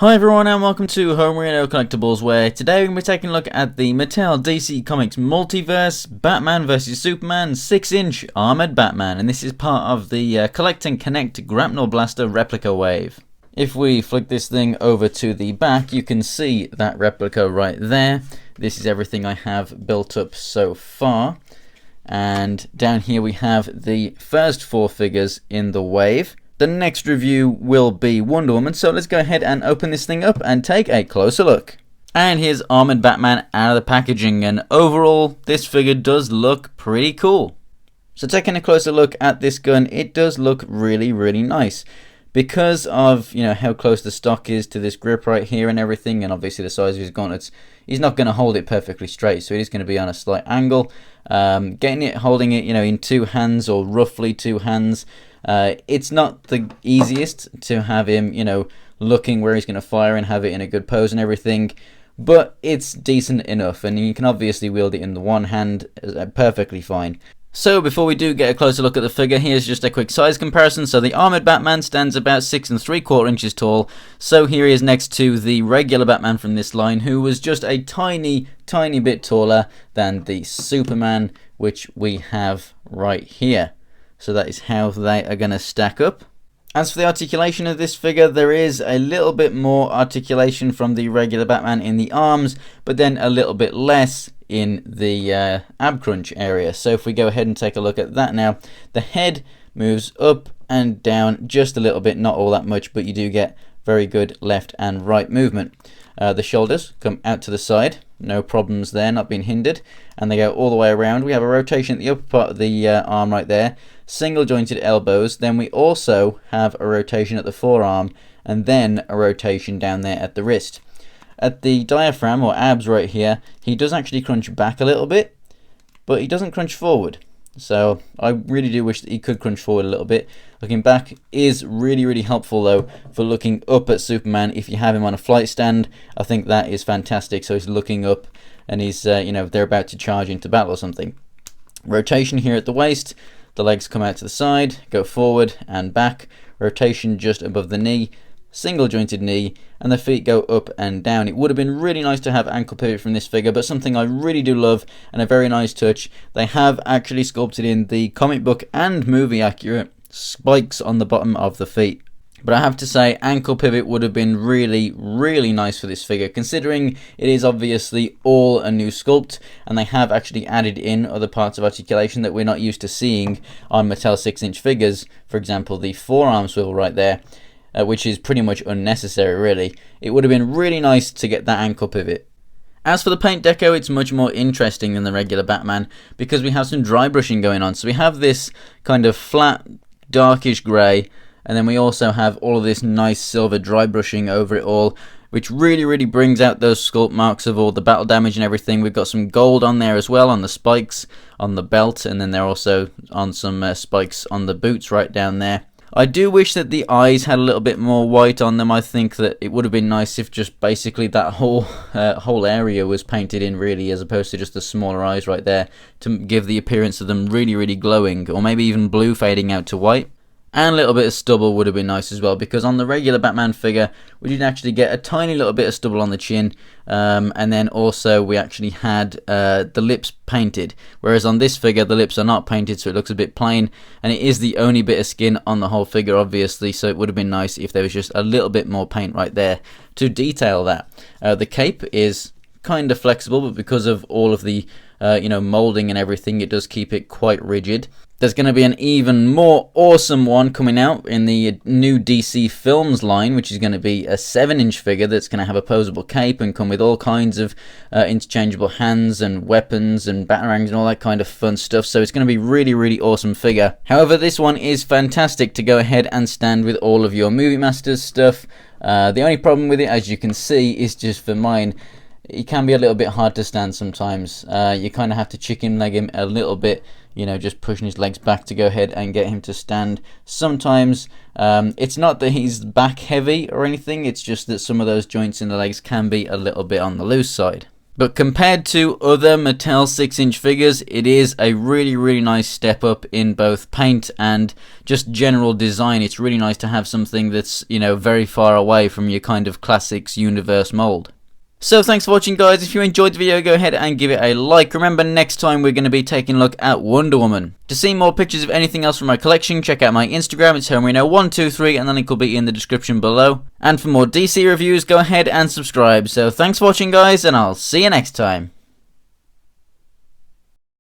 Hi everyone and welcome to Homerino Collectibles, where today we're going to be taking a look at the Mattel DC Comics Multiverse Batman vs Superman 6-inch Armoured Batman, and this is part of the Collect and Connect Grapnel Blaster replica wave. If we flick this thing over to the back, you can see that replica right there. This is everything I have built up so far, and down here we have the first four figures in the wave. The next review will be Wonder Woman, so let's go ahead and open this thing up and take a closer look. And here's Armoured Batman out of the packaging, and overall this figure does look pretty cool. So taking a closer look at this gun, it does look really nice. Because of how close the stock is to this grip right here and everything, and obviously the size of his gauntlets, he's not going to hold it perfectly straight, so it is going to be on a slight angle. Holding it in two hands or roughly two hands, it's not the easiest to have him looking where he's going to fire and have it in a good pose and everything, but it's decent enough, and you can obviously wield it in the one hand perfectly fine. So before we do get a closer look at the figure, here's just a quick size comparison. So the Armoured Batman stands about 6 3/4 inches tall. So here he is next to the regular Batman from this line, who was just a tiny bit taller than the Superman, which we have right here. So that is how they are going to stack up. As for the articulation of this figure, there is a little bit more articulation from the regular Batman in the arms, but then a little bit less in the ab crunch area. So if we go ahead and take a look at that now, the head moves up and down just a little bit, not all that much, but you do get very good left and right movement. The shoulders come out to the side, no problems there, not being hindered, and they go all the way around. We have a rotation at the upper part of the arm right there, single jointed elbows, then we also have a rotation at the forearm, and then a rotation down there at the wrist. At the diaphragm or abs right here, he does actually crunch back a little bit, but he doesn't crunch forward. So I really do wish that he could crunch forward a little bit. Looking back is really helpful though for looking up at Superman. If you have him on a flight stand, I think that is fantastic. So he's looking up and he's they're about to charge into battle or something. Rotation here at the waist, the legs come out to the side, go forward and back. Rotation just above the knee, single jointed knee, and the feet go up and down. It would have been really nice to have ankle pivot from this figure, but something I really do love and a very nice touch, they have actually sculpted in the comic book and movie accurate spikes on the bottom of the feet. But I have to say, ankle pivot would have been really nice for this figure, considering it is obviously all a new sculpt, and they have actually added in other parts of articulation that we're not used to seeing on Mattel 6-inch figures. For example, the forearm swivel right there, which is pretty much unnecessary really. It would have been really nice to get that ankle pivot. As for the paint deco, it's much more interesting than the regular Batman because we have some dry brushing going on. So we have this kind of flat, darkish grey, and then we also have all of this nice silver dry brushing over it all, which really brings out those sculpt marks of all the battle damage and everything. We've got some gold on there as well, on the spikes, on the belt, and then they're also on some spikes on the boots right down there. I do wish that the eyes had a little bit more white on them. I think that it would have been nice if just basically that whole area was painted in really, as opposed to just the smaller eyes right there, to give the appearance of them really glowing, or maybe even blue fading out to white. And a little bit of stubble would have been nice as well, because on the regular Batman figure we did actually get a tiny little bit of stubble on the chin, and then also we actually had the lips painted, whereas on this figure the lips are not painted, so it looks a bit plain, and it is the only bit of skin on the whole figure obviously, so it would have been nice if there was just a little bit more paint right there to detail that. The cape is kind of flexible, but because of all of the molding and everything, it does keep it quite rigid. There's going to be an even more awesome one coming out in the new DC Films line, which is going to be a 7-inch figure that's going to have a posable cape and come with all kinds of interchangeable hands and weapons and batarangs and all that kind of fun stuff. So it's going to be really awesome figure. However, this one is fantastic to go ahead and stand with all of your Movie Masters stuff. The only problem with it, as you can see, is just for mine, it can be a little bit hard to stand sometimes. You kind of have to chicken leg him a little bit, just pushing his legs back to go ahead and get him to stand. Sometimes it's not that he's back heavy or anything, it's just that some of those joints in the legs can be a little bit on the loose side. But compared to other Mattel 6-inch figures, it is a really nice step up in both paint and just general design. It's really nice to have something that's, you know, very far away from your kind of classics universe mold. So thanks for watching, guys. If you enjoyed the video, go ahead and give it a like. Remember, next time we're going to be taking a look at Wonder Woman. To see more pictures of anything else from my collection, check out my Instagram. It's Homerino123, and the link will be in the description below. And for more DC reviews, go ahead and subscribe. So thanks for watching, guys, and I'll see you next time.